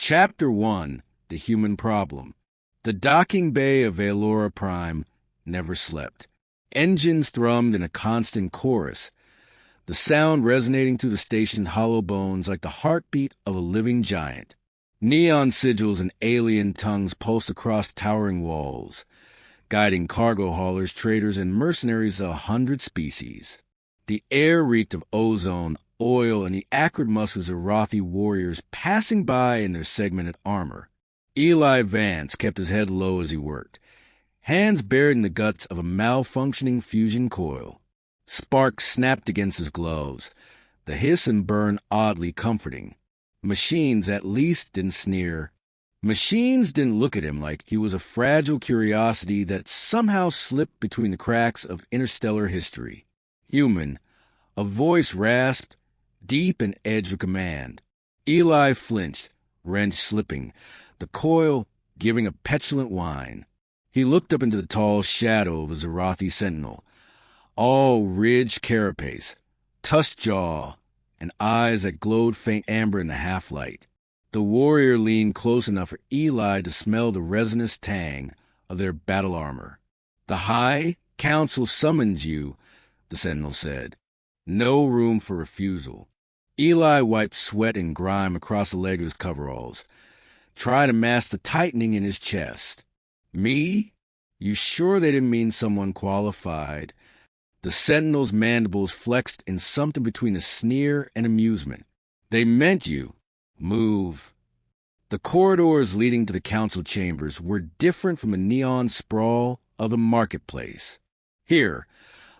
Chapter 1: The Human Problem. The docking bay of Vaelora Prime never slept. Engines thrummed in a constant chorus, the sound resonating through the station's hollow bones like the heartbeat of a living giant. Neon sigils and alien tongues pulsed across towering walls, guiding cargo haulers, traders, and mercenaries of 100 species. The air reeked of ozone, oil, and the acrid muscles of Rothi warriors passing by in their segmented armor. Eli Vance kept his head low as he worked, hands buried in the guts of a malfunctioning fusion coil. Sparks snapped against his gloves, the hiss and burn oddly comforting. Machines at least didn't sneer. Machines didn't look at him like he was a fragile curiosity that somehow slipped between the cracks of interstellar history. Human, a voice rasped, deep and edge of command. Eli flinched, wrench slipping, the coil giving a petulant whine. He looked up into the tall shadow of a Zarathi sentinel, all ridged carapace, tusked jaw, and eyes that glowed faint amber in the half-light. The warrior leaned close enough for Eli to smell the resinous tang of their battle armor. "The High Council summons you," the sentinel said. "No room for refusal." Eli wiped sweat and grime across the leg of his coveralls, tried to mask the tightening in his chest. "Me? You sure they didn't mean someone qualified?" The sentinel's mandibles flexed in something between a sneer and amusement. "They meant you. Move." The corridors leading to the council chambers were different from the neon sprawl of the marketplace. Here,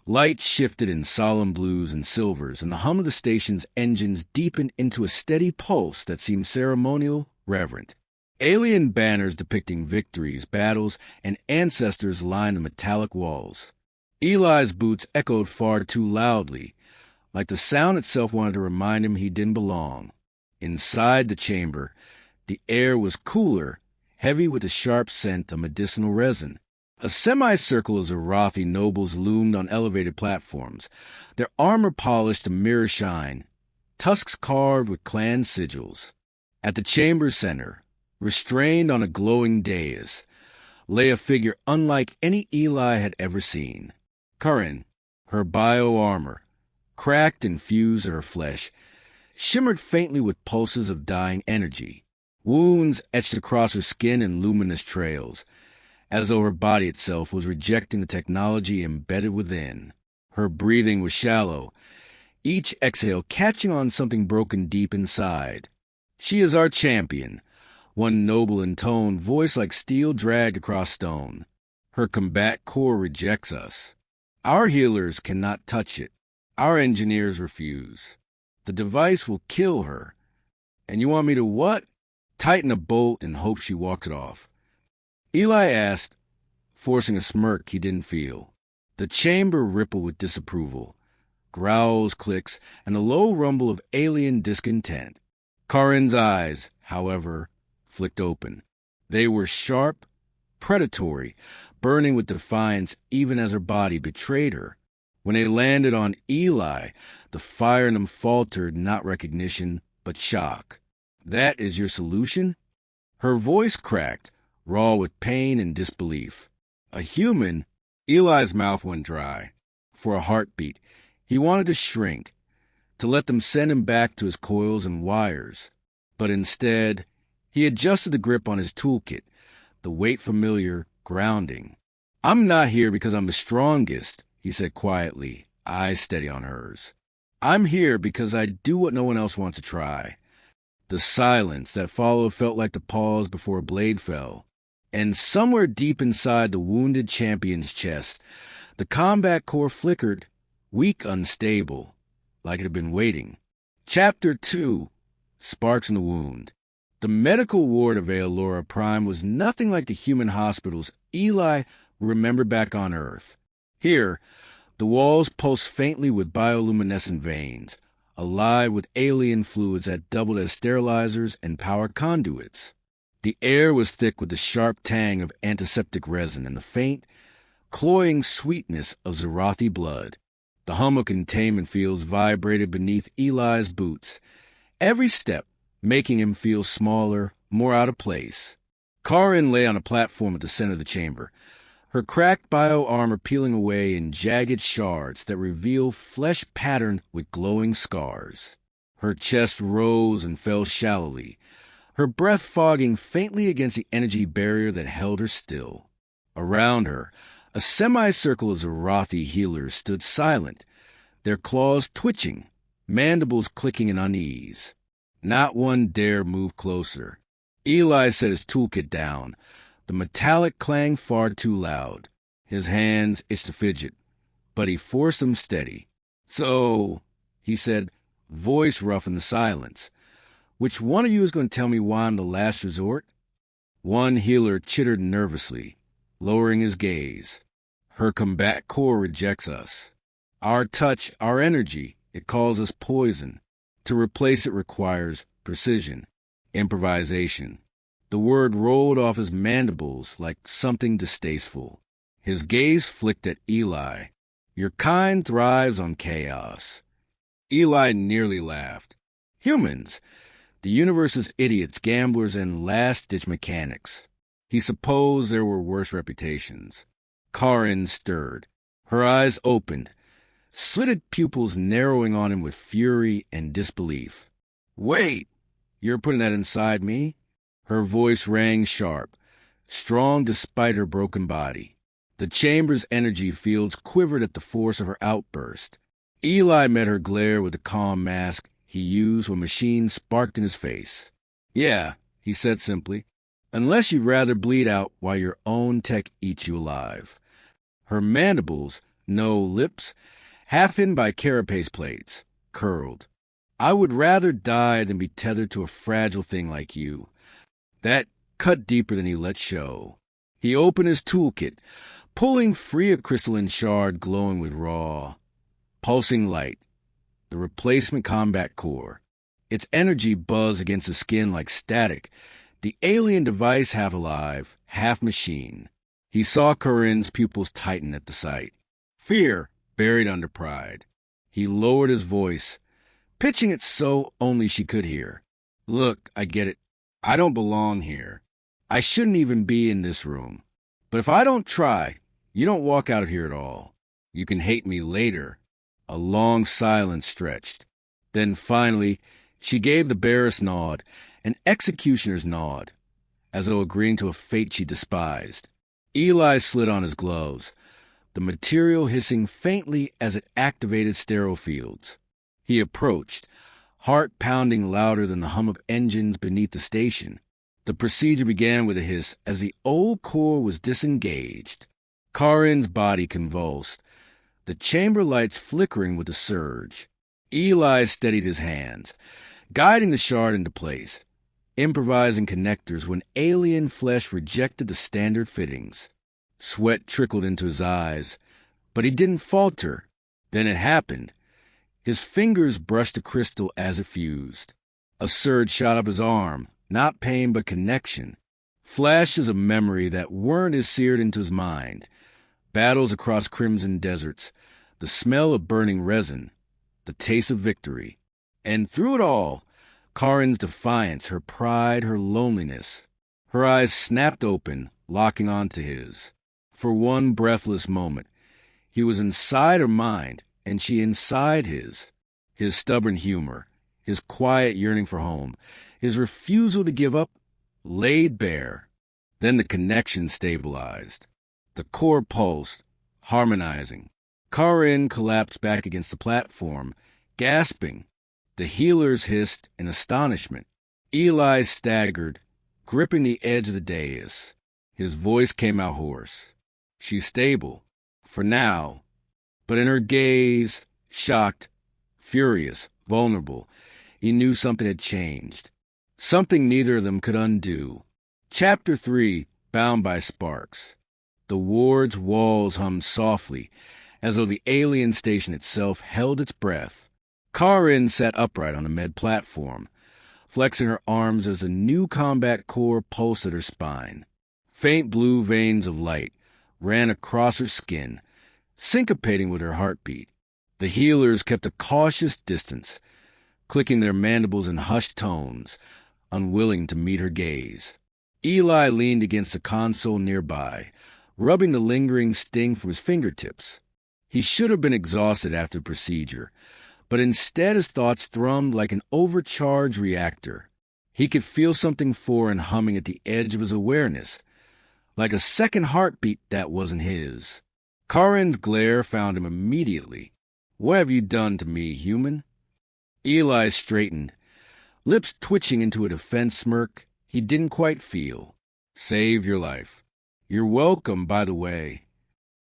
light shifted in solemn blues and silvers, and the hum of the station's engines deepened into a steady pulse that seemed ceremonial, reverent. Alien banners depicting victories, battles, and ancestors lined the metallic walls. Eli's boots echoed far too loudly, like the sound itself wanted to remind him he didn't belong. Inside the chamber, the air was cooler, heavy with the sharp scent of medicinal resin. A semicircle of Zarathi nobles loomed on elevated platforms, their armor polished to mirror shine, tusks carved with clan sigils. At the chamber's center, restrained on a glowing dais, lay a figure unlike any Eli had ever seen. Curran, her bio-armor, cracked and fused to her flesh, shimmered faintly with pulses of dying energy. Wounds etched across her skin in luminous trails, as though her body itself was rejecting the technology embedded within. Her breathing was shallow, each exhale catching on something broken deep inside. "She is our champion," one noble in tone, voice like steel dragged across stone. "Her combat core rejects us. Our healers cannot touch it. Our engineers refuse. The device will kill her. And you want me to what?" "Tighten a bolt and hope she walks it off," Eli asked, forcing a smirk he didn't feel. The chamber rippled with disapproval, growls, clicks, and a low rumble of alien discontent. Curran's eyes, however, flicked open. They were sharp, predatory, burning with defiance even as her body betrayed her. When they landed on Eli, the fire in them faltered not recognition, but shock. "That is your solution?" Her voice cracked, raw with pain and disbelief. A human? Eli's mouth went dry. For a heartbeat, he wanted to shrink, to let them send him back to his coils and wires. But instead, he adjusted the grip on his toolkit, the weight familiar, grounding. "I'm not here because I'm the strongest," he said quietly, eyes steady on hers. "I'm here because I do what no one else wants to try." The silence that followed felt like the pause before a blade fell. And somewhere deep inside the wounded champion's chest, the combat core flickered, weak, unstable, like it had been waiting. Chapter 2: Sparks in the Wound. The medical ward of Vaelora Prime was nothing like the human hospitals Eli remembered back on Earth. Here, the walls pulsed faintly with bioluminescent veins, alive with alien fluids that doubled as sterilizers and power conduits. The air was thick with the sharp tang of antiseptic resin and the faint, cloying sweetness of Zarathi blood. The hum of containment fields vibrated beneath Eli's boots, every step making him feel smaller, more out of place. Karin lay on a platform at the center of the chamber, her cracked bio-armor peeling away in jagged shards that reveal flesh patterned with glowing scars. Her chest rose and fell shallowly, her breath fogging faintly against the energy barrier that held her still. Around her, a semicircle of Zarathi healers stood silent, their claws twitching, mandibles clicking in unease. Not one dared move closer. Eli set his toolkit down, the metallic clang far too loud. His hands itched to fidget, but he forced them steady. "So," he said, voice rough in the silence, "which one of you is going to tell me why I'm the last resort?" One healer chittered nervously, lowering his gaze. "Her combat core rejects us. Our touch, our energy, it calls us poison. To replace it requires precision, improvisation." The word rolled off his mandibles like something distasteful. His gaze flicked at Eli. "Your kind thrives on chaos." Eli nearly laughed. "Humans, the universe's idiots, gamblers, and last-ditch mechanics." He supposed there were worse reputations. Karin stirred. Her eyes opened, slitted pupils narrowing on him with fury and disbelief. "Wait! You're putting that inside me?" Her voice rang sharp, strong despite her broken body. The chamber's energy fields quivered at the force of her outburst. Eli met her glare with the calm mask he used when machines sparked in his face. "Yeah," he said simply, "unless you'd rather bleed out while your own tech eats you alive." Her mandibles, no lips, half hidden by carapace plates, curled. "I would rather die than be tethered to a fragile thing like you." That cut deeper than he let show. He opened his toolkit, pulling free a crystalline shard glowing with raw, pulsing light, the replacement combat core. Its energy buzzed against the skin like static, the alien device half alive, half machine. He saw Karin's pupils tighten at the sight. Fear buried under pride. He lowered his voice, pitching it so only she could hear. "Look, I get it. I don't belong here. I shouldn't even be in this room. But if I don't try, you don't walk out of here at all. You can hate me later." A long silence stretched. Then finally, she gave the barest nod, an executioner's nod, as though agreeing to a fate she despised. Eli slid on his gloves, the material hissing faintly as it activated sterile fields. He approached, heart pounding louder than the hum of engines beneath the station. The procedure began with a hiss as the old core was disengaged. Karin's body convulsed, the chamber lights flickering with the surge. Eli steadied his hands, guiding the shard into place, improvising connectors when alien flesh rejected the standard fittings. Sweat trickled into his eyes, but he didn't falter. Then it happened. His fingers brushed the crystal as it fused. A surge shot up his arm, not pain but connection. Flashes of memory that weren't as seared into his mind. Battles across crimson deserts, the smell of burning resin, the taste of victory. And through it all, Karin's defiance, her pride, her loneliness. Her eyes snapped open, locking onto his. For one breathless moment, he was inside her mind, and she inside his. His stubborn humor, his quiet yearning for home, his refusal to give up, laid bare. Then the connection stabilized. The core pulsed, harmonizing. Karin collapsed back against the platform, gasping. The healers hissed in astonishment. Eli staggered, gripping the edge of the dais. His voice came out hoarse. "She's stable, for now." But in her gaze, shocked, furious, vulnerable, he knew something had changed. Something neither of them could undo. Chapter 3, Bound by Sparks. The ward's walls hummed softly, as though the alien station itself held its breath. Karin sat upright on the med platform, flexing her arms as a new combat core pulsed at her spine. Faint blue veins of light ran across her skin, syncopating with her heartbeat. The healers kept a cautious distance, clicking their mandibles in hushed tones, unwilling to meet her gaze. Eli leaned against the console nearby, rubbing the lingering sting from his fingertips. He should have been exhausted after the procedure, but instead his thoughts thrummed like an overcharged reactor. He could feel something foreign humming at the edge of his awareness, like a second heartbeat that wasn't his. Karin's glare found him immediately. "What have you done to me, human?" Eli straightened, lips twitching into a defense smirk he didn't quite feel. "Saved your life. You're welcome, by the way."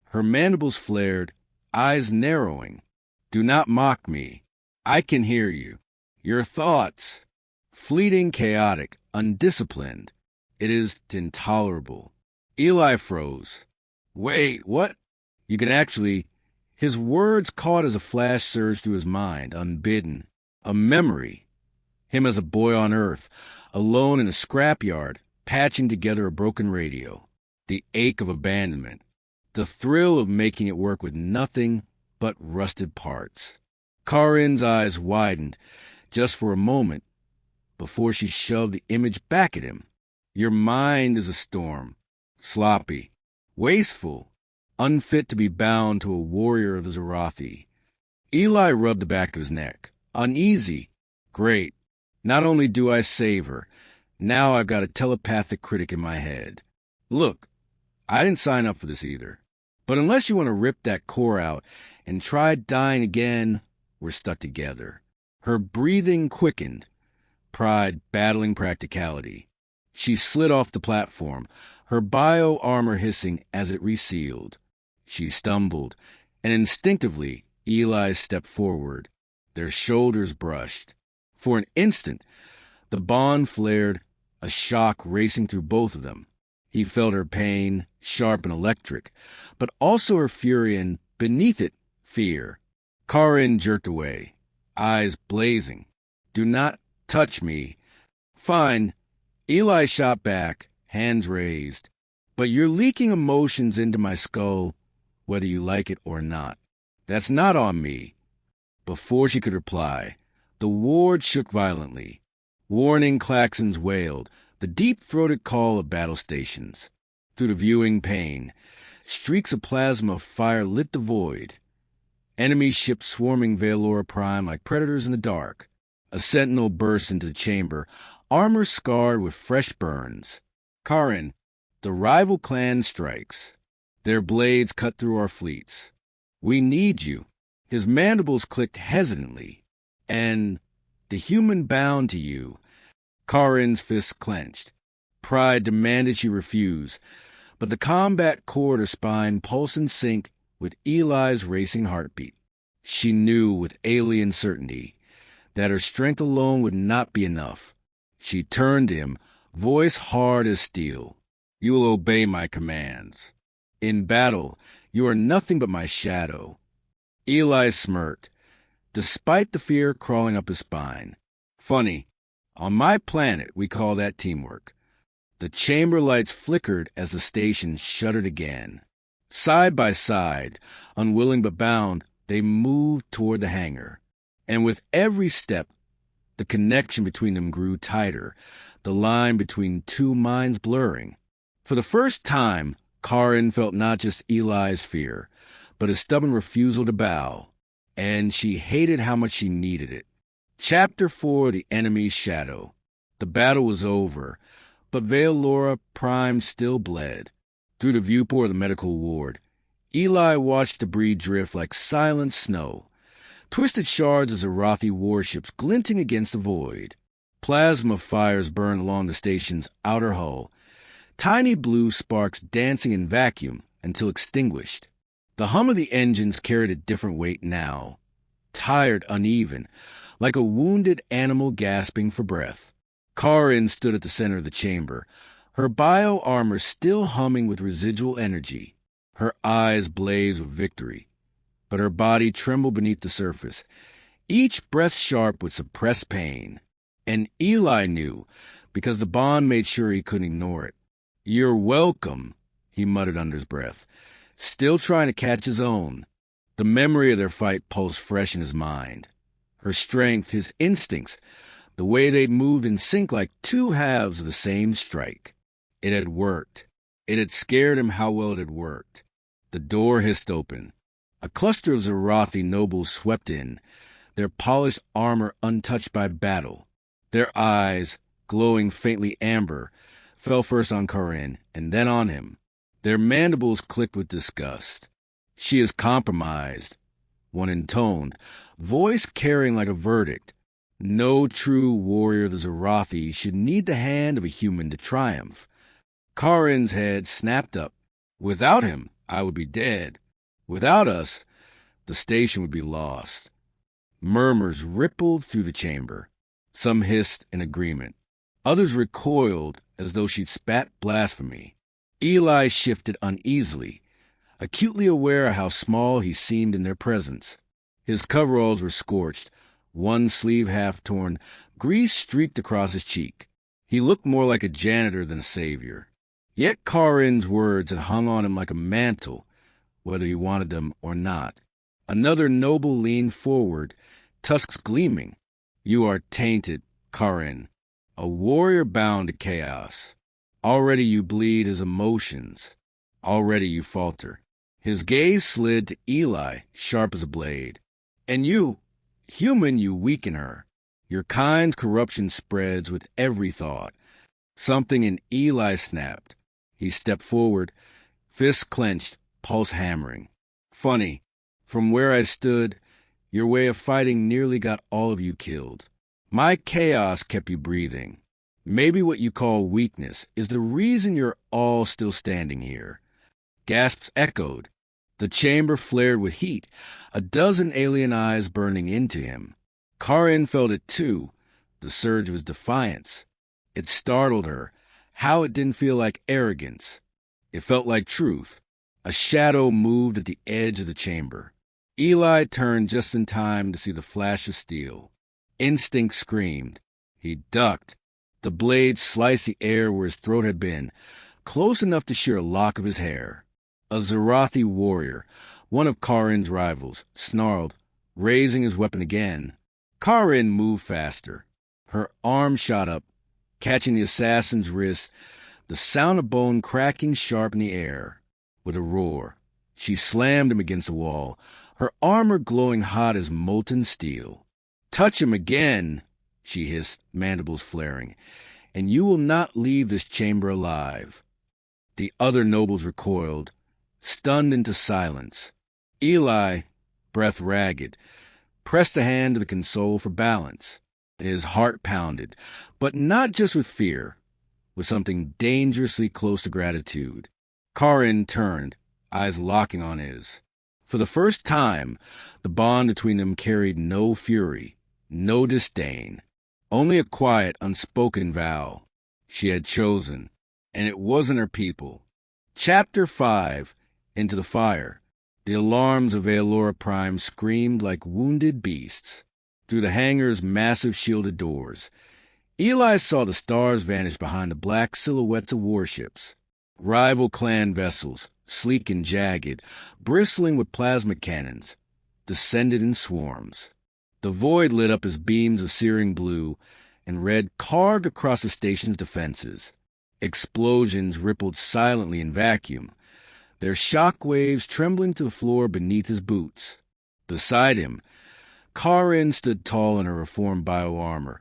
Her mandibles flared, eyes narrowing. "Do not mock me. I can hear you. Your thoughts. Fleeting, chaotic, undisciplined. It is intolerable." Eli froze. "Wait, what?" You can actually... His words caught as a flash surged through his mind, unbidden. A memory. Him as a boy on Earth, alone in a scrapyard, patching together a broken radio. The ache of abandonment. The thrill of making it work with nothing but rusted parts. Karin's eyes widened, just for a moment, before she shoved the image back at him. Your mind is a storm. Sloppy. Wasteful. Unfit to be bound to a warrior of the Zarathi. Eli rubbed the back of his neck. Uneasy. Great. Not only do I save her, now I've got a telepathic critic in my head. Look, I didn't sign up for this either. But unless you want to rip that core out and try dying again, we're stuck together. Her breathing quickened, pride battling practicality. She slid off the platform, her bio-armor hissing as it resealed. She stumbled, and instinctively Eli stepped forward. Their shoulders brushed. For an instant, the bond flared, a shock racing through both of them. He felt her pain, sharp and electric, but also her fury and, beneath it, fear. Karin jerked away, eyes blazing. "Do not touch me." "Fine." Eli shot back, hands raised. "But you're leaking emotions into my skull, whether you like it or not. That's not on me." Before she could reply, the ward shook violently. Warning klaxons wailed, the deep-throated call of battle stations. Through the viewing pane, streaks of plasma fire lit the void. Enemy ships swarming Vaelora Prime like predators in the dark. A sentinel burst into the chamber, armor scarred with fresh burns. "Karin, the rival clan strikes. Their blades cut through our fleets. We need you." His mandibles clicked hesitantly. "And the human bound to you." Karin's fists clenched. Pride demanded she refuse, but the combat cord her spine pulsed in sync with Eli's racing heartbeat. She knew with alien certainty that her strength alone would not be enough. She turned to him, voice hard as steel. "You will obey my commands. In battle, you are nothing but my shadow." Eli smirked, despite the fear crawling up his spine. "Funny. On my planet, we call that teamwork." The chamber lights flickered as the station shuddered again. Side by side, unwilling but bound, they moved toward the hangar. And with every step, the connection between them grew tighter, the line between two minds blurring. For the first time, Karin felt not just Eli's fear, but his stubborn refusal to bow, and she hated how much she needed it. Chapter 4, The Enemy's Shadow. The battle was over, but Vaelora Prime still bled. Through the viewport of the medical ward, Eli watched debris drift like silent snow, twisted shards of Zarathi warships glinting against the void. Plasma fires burned along the station's outer hull, tiny blue sparks dancing in vacuum until extinguished. The hum of the engines carried a different weight now, tired, uneven, like a wounded animal gasping for breath. Karin stood at the center of the chamber, her bio-armor still humming with residual energy. Her eyes blazed with victory, but her body trembled beneath the surface, each breath sharp with suppressed pain. And Eli knew, because the bond made sure he couldn't ignore it. "You're welcome," he muttered under his breath, still trying to catch his own. The memory of their fight pulsed fresh in his mind. Her strength, his instincts, The way they'd moved in sync like two halves of the same strike. It had worked. It had scared him how well it had worked. The door hissed open. A cluster of Zarathi nobles swept in, their polished armor untouched by battle. Their eyes, glowing faintly amber, fell first on Karin and then on him. Their mandibles clicked with disgust. She is compromised, one intoned, voice carrying like a verdict. No true warrior of the Zarathi should need the hand of a human to triumph. Karin's head snapped up. Without him, I would be dead. Without us, the station would be lost. Murmurs rippled through the chamber. Some hissed in agreement. Others recoiled as though she'd spat blasphemy. Eli shifted uneasily, acutely aware of how small he seemed in their presence. His coveralls were scorched, one sleeve half torn, grease streaked across his cheek. He looked more like a janitor than a savior. Yet Karin's words had hung on him like a mantle, whether he wanted them or not. Another noble leaned forward, tusks gleaming. You are tainted, Karin, a warrior bound to chaos. Already you bleed his emotions. Already you falter. His gaze slid to Eli, sharp as a blade. And you, human, you weaken her. Your kind's corruption spreads with every thought. Something in Eli snapped. He stepped forward, fists clenched, pulse hammering. Funny, from where I stood, your way of fighting nearly got all of you killed. My chaos kept you breathing. Maybe what you call weakness is the reason you're all still standing here. Gasps echoed. The chamber flared with heat, a dozen alien eyes burning into him. Karin felt it too, the surge of his defiance. It startled her, how it didn't feel like arrogance. It felt like truth. A shadow moved at the edge of the chamber. Eli turned just in time to see the flash of steel. Instinct screamed. He ducked. The blade sliced the air where his throat had been, close enough to shear a lock of his hair. A Zarathi warrior, one of Karin's rivals, snarled, raising his weapon again. Karin moved faster. Her arm shot up, catching the assassin's wrist, the sound of bone cracking sharp in the air. With a roar, she slammed him against the wall, her armor glowing hot as molten steel. Touch him again, she hissed, mandibles flaring, and you will not leave this chamber alive. The other nobles recoiled, stunned into silence. Eli, breath ragged, pressed a hand to the console for balance. His heart pounded, but not just with fear, with something dangerously close to gratitude. Karin turned, eyes locking on his. For the first time, the bond between them carried no fury, no disdain, only a quiet, unspoken vow. She had chosen, and it wasn't her people. Chapter 5, Into the Fire. The alarms of Vaelora Prime screamed like wounded beasts. Through the hangar's massive shielded doors, Eli saw the stars vanish behind the black silhouettes of warships. Rival clan vessels, sleek and jagged, bristling with plasma cannons, descended in swarms. The void lit up as beams of searing blue and red carved across the station's defenses. Explosions rippled silently in vacuum, their shock waves trembling to the floor beneath his boots. Beside him, Karin stood tall in her reformed bioarmor,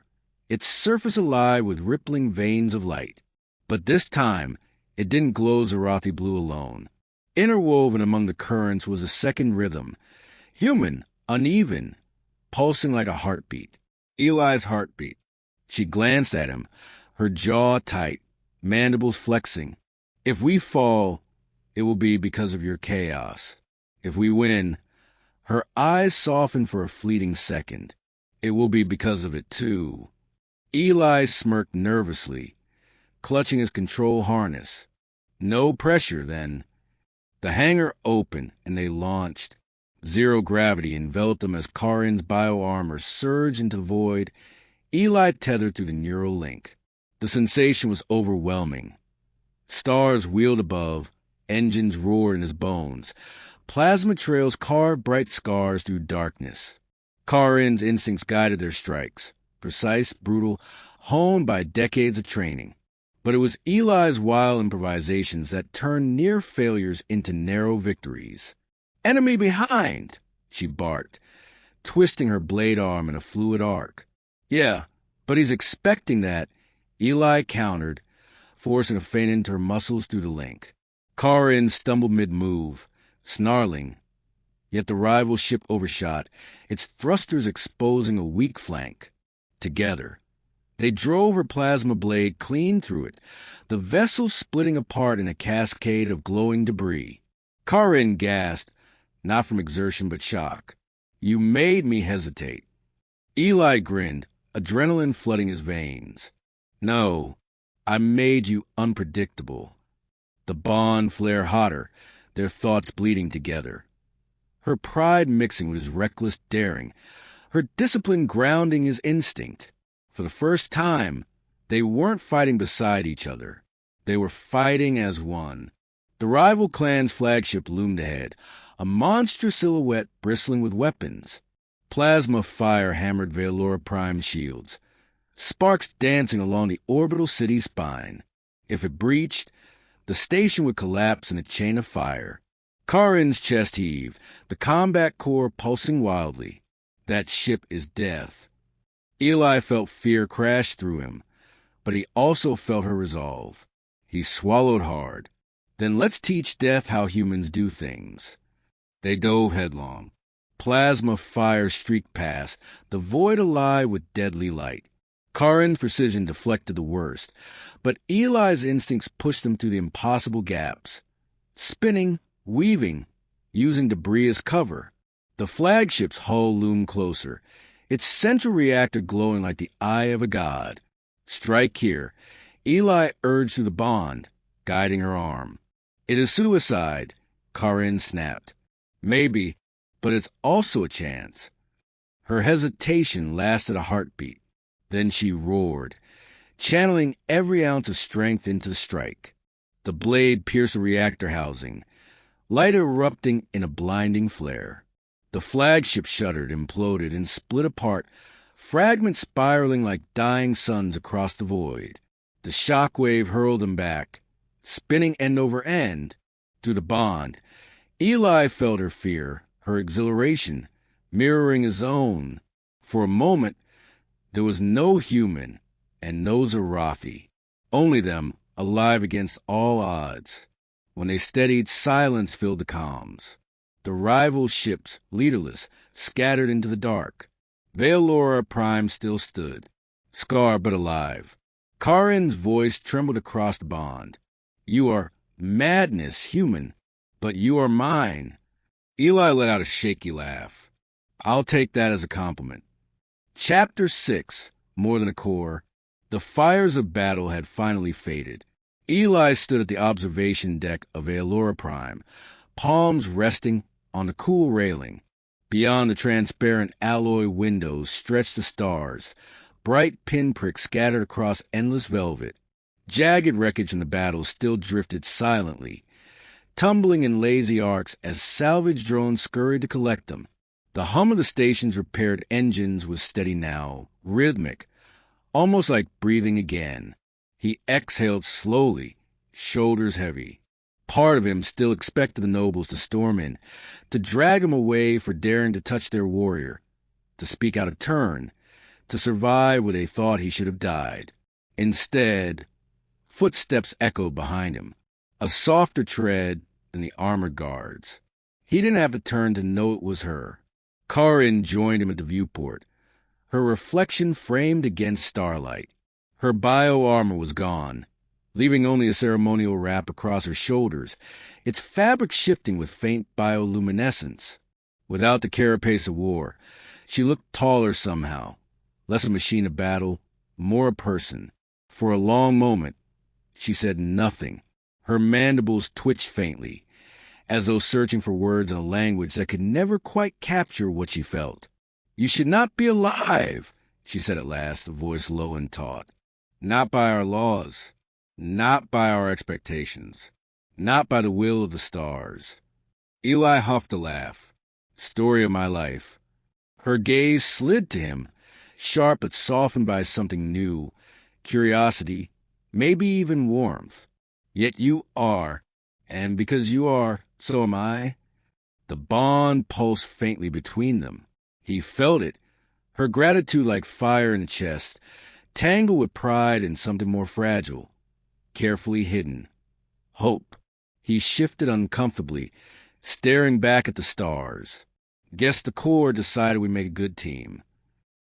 its surface alive with rippling veins of light. But this time, it didn't glow Zarathi blue alone. Interwoven among the currents was a second rhythm, human, uneven, pulsing like a heartbeat. Eli's heartbeat. She glanced at him, her jaw tight, mandibles flexing. If we fall, it will be because of your chaos. If we win, her eyes softened for a fleeting second. It will be because of it, too. Eli smirked nervously, clutching his control harness. No pressure, then. The hangar opened, and they launched. Zero gravity enveloped them as Karin's bioarmor surged into the void, Eli tethered through the neural link. The sensation was overwhelming. Stars wheeled above, engines roared in his bones. Plasma trails carved bright scars through darkness. Karin's instincts guided their strikes. precise, brutal, honed by decades of training. But it was Eli's wild improvisations that turned near failures into narrow victories. "Enemy behind!" she barked, twisting her blade arm in a fluid arc. "Yeah, but he's expecting that," Eli countered, forcing a feint into her muscles through the link. Karin stumbled mid-move, snarling, yet the rival ship overshot, its thrusters exposing a weak flank. Together, they drove her plasma blade clean through it, the vessel splitting apart in a cascade of glowing debris. Karin gasped, not from exertion but shock. "You made me hesitate." Eli grinned, adrenaline flooding his veins. "No, I made you unpredictable." The bond flared hotter, their thoughts bleeding together. Her pride mixing with his reckless daring, her discipline grounding his instinct. For the first time, they weren't fighting beside each other. They were fighting as one. The rival clan's flagship loomed ahead, a monstrous silhouette bristling with weapons. Plasma fire hammered Vaelora Prime's shields, sparks dancing along the orbital city spine. If it breached, the station would collapse in a chain of fire. Karin's chest heaved, the combat core pulsing wildly. That ship is death. Eli felt fear crash through him, but he also felt her resolve. He swallowed hard. Then let's teach death how humans do things. They dove headlong. Plasma fire streaked past, the void alive with deadly light. Karin's precision deflected the worst, but Eli's instincts pushed them through the impossible gaps. Spinning, weaving, using debris as cover. The flagship's hull loomed closer, its central reactor glowing like the eye of a god. "Strike here," Eli urged through the bond, guiding her arm. "It is suicide," Karin snapped. "Maybe, but it's also a chance." Her hesitation lasted a heartbeat. Then she roared, channeling every ounce of strength into the strike. The blade pierced the reactor housing, light erupting in a blinding flare. The flagship shuddered, imploded, and split apart, fragments spiraling like dying suns across the void. The shockwave hurled them back, spinning end over end, through the bond. Eli felt her fear, her exhilaration, mirroring his own. For a moment, there was no human and no Zarathi, only them, alive against all odds. When they steadied, silence filled the comms. The rival ships, leaderless, scattered into the dark. Vaelora Prime still stood, scarred but alive. Karin's voice trembled across the bond. "You are madness, human, but you are mine." Eli let out a shaky laugh. "I'll take that as a compliment." Chapter 6, More Than a Core. The fires of battle had finally faded. Eli stood at the observation deck of Vaelora Prime, palms resting on the cool railing. Beyond the transparent alloy windows stretched the stars, bright pinpricks scattered across endless velvet. Jagged wreckage from the battle still drifted silently, tumbling in lazy arcs as salvage drones scurried to collect them. The hum of the station's repaired engines was steady now, rhythmic, almost like breathing again. He exhaled slowly, shoulders heavy. Part of him still expected the nobles to storm in, to drag him away for daring to touch their warrior, to speak out of turn, to survive where they thought he should have died. Instead, footsteps echoed behind him, a softer tread than the armored guards. He didn't have to turn to know it was her. Karin joined him at the viewport, her reflection framed against starlight. Her bio-armor was gone, leaving only a ceremonial wrap across her shoulders, its fabric shifting with faint bioluminescence. Without the carapace of war, she looked taller somehow, less a machine of battle, more a person. For a long moment, she said nothing. Her mandibles twitched faintly, as though searching for words in a language that could never quite capture what she felt. "You should not be alive," she said at last, a voice low and taut. "Not by our laws. Not by our expectations. Not by the will of the stars." Eli huffed a laugh. "Story of my life." Her gaze slid to him, sharp but softened by something new, curiosity, maybe even warmth. Yet you are, and because you are, so am I. The bond pulsed faintly between them. He felt it, her gratitude like fire in the chest, tangled with pride and something more fragile, carefully hidden. Hope. He shifted uncomfortably, staring back at the stars. Guess the Corps decided we make a good team.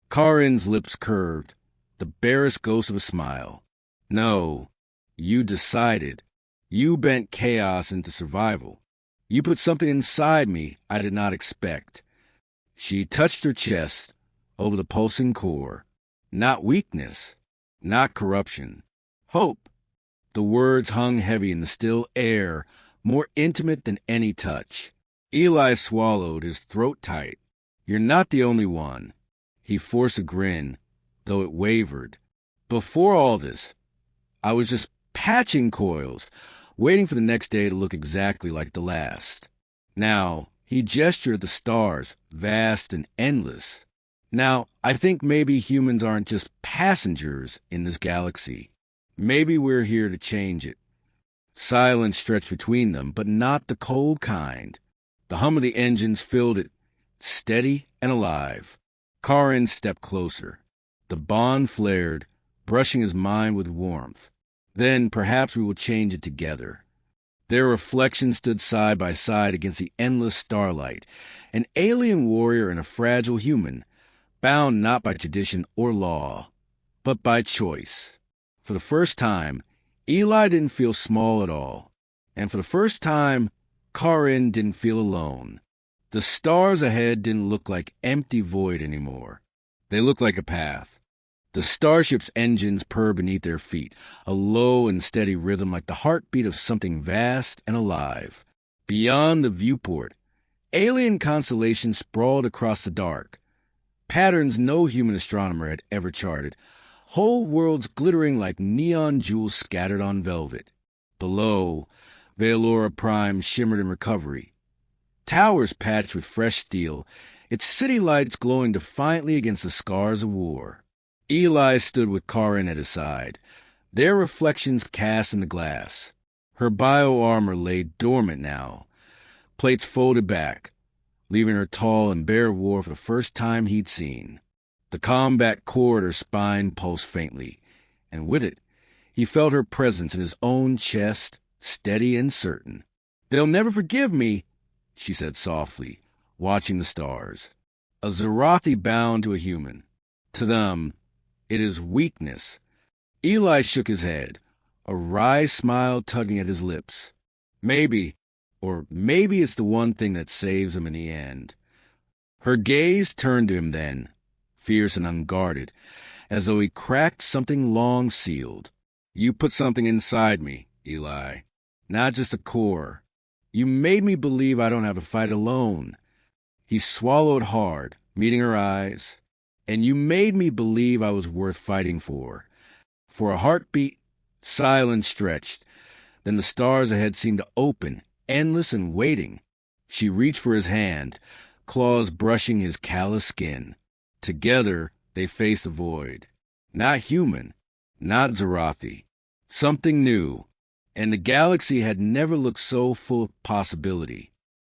Karin's lips curved, the barest ghost of a smile. No, you decided. You bent chaos into survival. You put something inside me I did not expect. She touched her chest, over the pulsing core. Not weakness, not corruption. Hope. The words hung heavy in the still air, more intimate than any touch. Eli swallowed, his throat tight. You're not the only one. He forced a grin, though it wavered. Before all this, I was just patching coils, waiting for the next day to look exactly like the last. Now, he gestured at the stars, vast and endless. Now, I think maybe humans aren't just passengers in this galaxy. Maybe we're here to change it. Silence stretched between them, but not the cold kind. The hum of the engines filled it, steady and alive. Karin stepped closer. The bond flared, brushing his mind with warmth. Then perhaps we will change it together. Their reflections stood side by side against the endless starlight, an alien warrior and a fragile human, bound not by tradition or law, but by choice. For the first time, Eli didn't feel small at all, and for the first time, Karin didn't feel alone. The stars ahead didn't look like empty void anymore. They looked like a path. The Starship's engines purred beneath their feet, a low and steady rhythm like the heartbeat of something vast and alive. Beyond the viewport, alien constellations sprawled across the dark, patterns no human astronomer had ever charted, whole worlds glittering like neon jewels scattered on velvet. Below, Vaelora Prime shimmered in recovery. Towers patched with fresh steel, its city lights glowing defiantly against the scars of war. Eli stood with Karin at his side, their reflections cast in the glass. Her bio-armor lay dormant now, plates folded back, leaving her tall and bare of war for the first time he'd seen. The combat cord her spine pulsed faintly, and with it, he felt her presence in his own chest, steady and certain. "They'll never forgive me," she said softly, watching the stars. A Zarathi bound to a human. To them, it is weakness. Eli shook his head, a wry smile tugging at his lips. Maybe it's the one thing that saves him in the end. Her gaze turned to him then, fierce and unguarded, as though he cracked something long sealed. "You put something inside me, Eli. Not just a core. You made me believe I don't have to fight alone." He swallowed hard, meeting her eyes. "And you made me believe I was worth fighting for." For a heartbeat, silence stretched. Then the stars ahead seemed to open, endless and waiting. She reached for his hand, claws brushing his callous skin. Together, they faced the void. Not human, not Zarathi. Something new. And the galaxy had never looked so full of possibility.